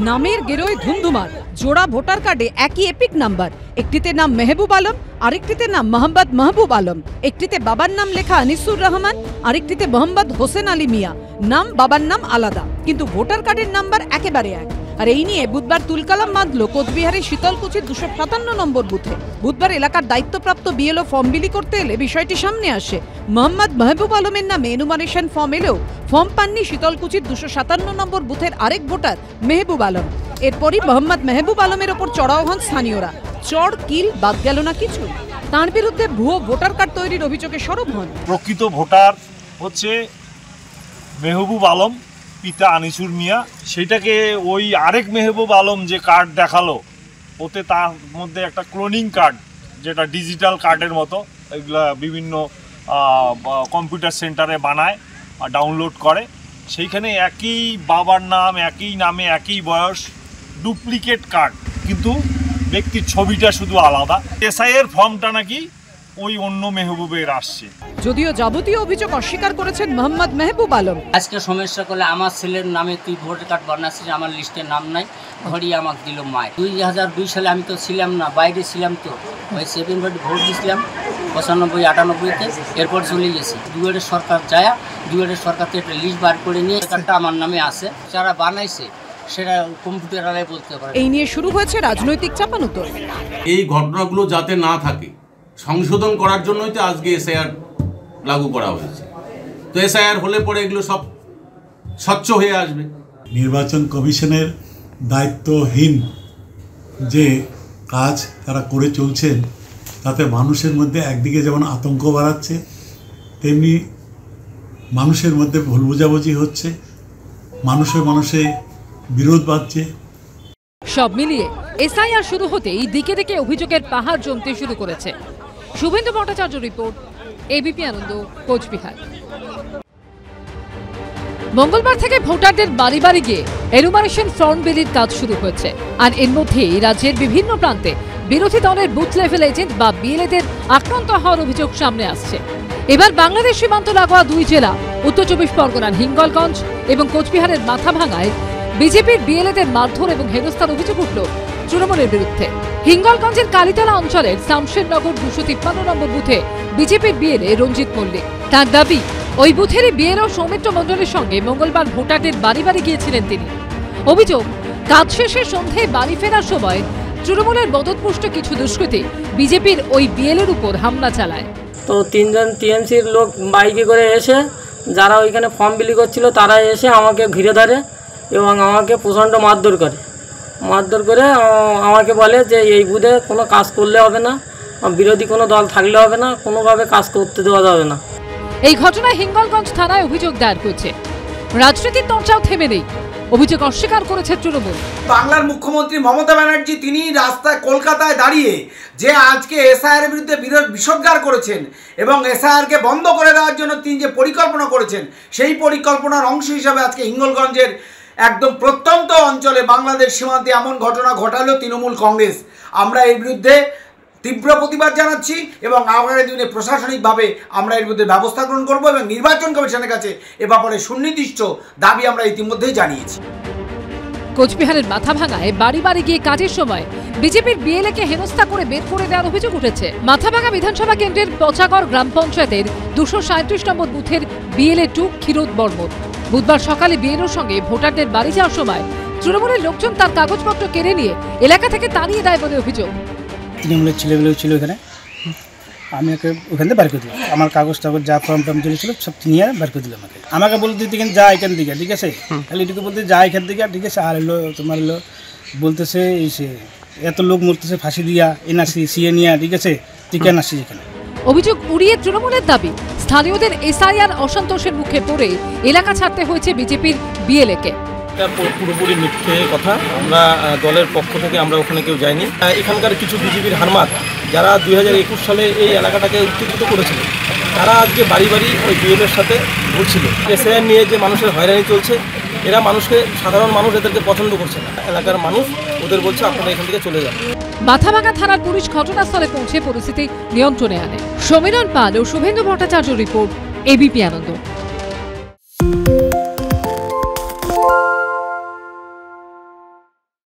নামের গেরোয় ধুমধুমার। জোড়া ভোটার কার্ডে একই এপিক নাম্বার, একটিতে নাম মেহবুব আলম, আরেকটিতে নাম মোহাম্মদ মাহবুব আলম। একটিতে বাবার নাম লেখা আনিসুর রহমান, আরেকটিতে মোহাম্মদ হোসেন আলী মিয়া। নাম বাবার নাম আলাদা, কিন্তু ভোটার কার্ডের নাম্বার একেবারে এক। আর এই নিয়ে বুধবার তুলকালাম বাঁধল কোচবিহারের শীতলকুচির 257 নম্বর বুথে। বুধবার এলাকার দায়িত্বপ্রাপ্ত বিএলও ফর্ম বিলি করতে এলে বিষয়টি সামনে আসে। মোহাম্মদ মাহবুব আলমের নামে এনুমারেশন ফর্ম এলেও ফর্ম পাননি শীতলকুচির 257 নম্বর বুথের আরেক ভোটার মেহবুব আলম। এরপরই মোহাম্মদ মেহবুব আলমের ওপর চড়াও হন স্থানীয়রা। চড় কিল বাদ গেল না কিছু। তার বিরুদ্ধে ভুয়ো ভোটার কার্ড তৈরির অভিযোগে সরব হন। প্রকৃত ভোটার হচ্ছে মেহবুব আলম, পিতা আনিসুর মিয়া। সেটাকে ওই আরেক মেহবুব আলম যে কার্ড দেখালো, ওতে তার মধ্যে একটা ক্লোনিং কার্ড, যেটা ডিজিটাল কার্ডের মতো, এগুলা বিভিন্ন কম্পিউটার সেন্টারে বানায়, ডাউনলোড করে। সেইখানে একই বাবার নাম, একই নামে, একই বয়স, ডুপ্লিকেট কার্ড, কিন্তু ব্যক্তির ছবিটা শুধু আলাদা। এসআইয়ের ফর্মটা নাকি ওই অন্য মেহবুবের আসছে। যদিও যাবতীয় অভিযোগ অস্বীকার করেছেন মোহাম্মদ মেহবুব আলম। আজকে সমস্যা করলে আমার ছেলের নামে তুই ভোটার কার্ড বানাচ্ছিস, আমার লিস্টে নাম নাই, ঘড়ি আমাকে দিল মায়। 2002 সালে আমি তো ছিলাম না, বাইরে ছিলাম, তো ওই 7 ভোট দিয়েছিলাম 95-98-তে। এরপর চলে গেছি দুয়ারের সরকার যায়, দুয়ারের সরকার থেকে একটা লিস্ট বার করে নিয়ে কার্ডটা আমার নামে আসে, যারা বানাইছে সেটা কম্পিউটারে বলতে পারে। এই নিয়ে শুরু হয়েছে রাজনৈতিক চাপানুতোর। এই ঘটনাগুলো যাতে না থাকে সংশোধন করার জন্যই তো আজকে এসআইআর লাগু করা হয়েছে। তো এসআইআর হলে পরে এগুলো সব স্বচ্ছ হয়ে আসবে। নির্বাচন কমিশনের দায়িত্বহীন যে কাজ তারা করে চলছেন, তাতে মানুষের মধ্যে একদিকে যেমন আতঙ্ক বাড়াচ্ছে, তেমনি মানুষের মধ্যে ভুল বোঝাবুঝি হচ্ছে, মানুষে বিরোধ বাড়ছে। সব মিলিয়ে এসআইআর শুরু হতেই দিকে দিকে অভিযোগের পাহাড় জমতে শুরু করেছে। শুভেন্দু ভট্টাচার্য রিপোর্ট, এবিপি আনন্দ, কোচবিহার। মঙ্গলবার থেকে ভোটারদের বাড়ি বাড়ি গিয়ে এনুমারেশন ফর্ম বিলির কাজ শুরু হয়েছে। আর এর মধ্যেই রাজ্যের বিভিন্ন প্রান্তে বিরোধী দলের বুথ লেভেল এজেন্ট বা বিএলএদের আক্রান্ত হওয়ার অভিযোগ সামনে আসছে। এবার বাংলাদেশ সীমান্ত লাগোয়া দুই জেলা উত্তর 24 পরগনার হিঙ্গলগঞ্জ এবং কোচবিহারের মাথাভাঙায় বিজেপির বিএলএদের মারধর এবং হেনস্থার অভিযোগ উঠল তৃণমূলের বিরুদ্ধে। হিঙ্গলগঞ্জের কালীতলা অঞ্চলের শামশেরনগর 253 নম্বর বুথে বিজেপির বিএলএ রঞ্জিত মল্লিক। তার দাবি, ওই বুথেরই বিএলও সৌমিত্র মণ্ডলের সঙ্গে মঙ্গলবার ভোটারদের বাড়ি বাড়ি গিয়েছিলেন তিনি। অভিযোগ, কাজ শেষে সন্ধ্যায় বাড়ি ফেরার সময় তৃণমূলের মদতপুষ্ট কিছু দুষ্কৃতী বিজেপির ওই বিএলএর উপর হামলা চালায়। তো 3 জন টিএমসির লোক বাইকে করে এসে, যারা ওইখানে ফর্ম বিলি করছিল, তারা এসে আমাকে ঘিরে ধরে এবং আমাকে প্রচণ্ড মারধর করে আমাকে বলে যে এই বুথে কোনো কাজ করলে হবে না, বিরোধী কোনো দল থাকলে হবে না, কোনোভাবে কাজ করতে দেওয়া যাবে না। এই ঘটনায় হিঙ্গলগঞ্জ থানায় অভিযোগ দায়ের হয়েছে। রাজনীতির চর্চাও থেমে নেই, অভিযোগ অস্বীকার করেছে তৃণমূল। বাংলার মুখ্যমন্ত্রী মমতা ব্যানার্জি তিনি রাস্তায় কলকাতায় দাঁড়িয়ে যে আজকে এসআইআর বিরুদ্ধে বিষোদ্গার করেছেন এবং এসআইআরকে বন্ধ করে দেওয়ার জন্য তিনি যে পরিকল্পনা করেছেন, সেই পরিকল্পনার অংশ হিসাবে আজকে হিঙ্গলগঞ্জের একদম প্রত্যন্ত অঞ্চলে বাংলাদেশ সীমান্তে এমন ঘটনা ঘটালো তৃণমূল কংগ্রেস। আমরা এর বিরুদ্ধে তীব্র প্রতিবাদ জানাচ্ছি এবং আগামী দিনে প্রশাসনিকভাবে আমরা এর বিরুদ্ধে ব্যবস্থা গ্রহণ করব এবং নির্বাচন কমিশনের কাছে এ ব্যাপারে সুনির্দিষ্ট দাবি আমরা ইতিমধ্যেই জানিয়েছি। কোচবিহারের মাথাভাঙায় বাড়ি বাড়ি গিয়ে কাজের সময় বিজেপির বিএলএকে হেনস্থা করে বের করে দেওয়ার অভিযোগ উঠেছে। মাথাভাঙা বিধানসভা কেন্দ্রের পচাগড় গ্রাম পঞ্চায়েতের 237 নম্বর বুথের বিএলএ 2 ক্ষীরোদ বর্মন বুধবার সকালে বিএলওর সঙ্গে ভোটারদের বাড়ি যাওয়ার সময় তৃণমূলের লোকজন তার কাগজপত্র কেড়ে নিয়ে এলাকা থেকে তাড়িয়ে দেয় বলে অভিযোগ। তৃণমূলের ছেলেগুলো ছিল এখানে, আমি ওকে ওখান থেকে বার করে দিলাম। আমার কাগজ টাগজ যা ফর্ম টর্ম ছিল সব নিয়ে বার করে দিলাম। আমাকে বলতে দিতে যা এখান থেকে, ঠিক আছে, খালি এটুকু বলতে যা এখান থেকে, ঠিক আছে। আর এলো তোমার এলো বলতেছে সে এত লোক মরতেছে ফাঁসি দিয়া, এনআরসি সিএ নিয়ে, ঠিক আছে, তুই কেন আসছিস এখানে। অভিযোগ উড়িয়ে তৃণমূলের দাবি, স্থানীয়দের এসআইআর অসন্তোষের মুখে পড়ে এলাকা ছাড়তে হয়েছে বিজেপির বিএলএকে। এটা পুরোপুরি মিথ্যে কথা। আমরা দলের পক্ষ থেকে আমরা ওখানে কেউ যাইনি। এখানকার কিছু বিজেপির হারমাত যারা 2021 সালে এই এলাকাটাকে উত্তেজিত করেছিল, তারা আজকে বাড়ি বাড়ি ওই বিএলএর সাথে ঘুরছিল। এসআইআর নিয়ে যে মানুষের হয়রানি চলছে, এরা মানুষকে, সাধারণ মানুষ এদেরকে পছন্দ করছে না। এলাকার মানুষ ওদের বলছে আপনারা এখান থেকে চলে যান। মাথাভাঙা থানার পুলিশ ঘটনাস্থলে পৌঁছে পরিস্থিতি নিয়ন্ত্রণে আনে। সমীরণ পাল ও শুভেন্দু ভট্টাচার্য রিপোর্ট, এবিপি আনন্দ।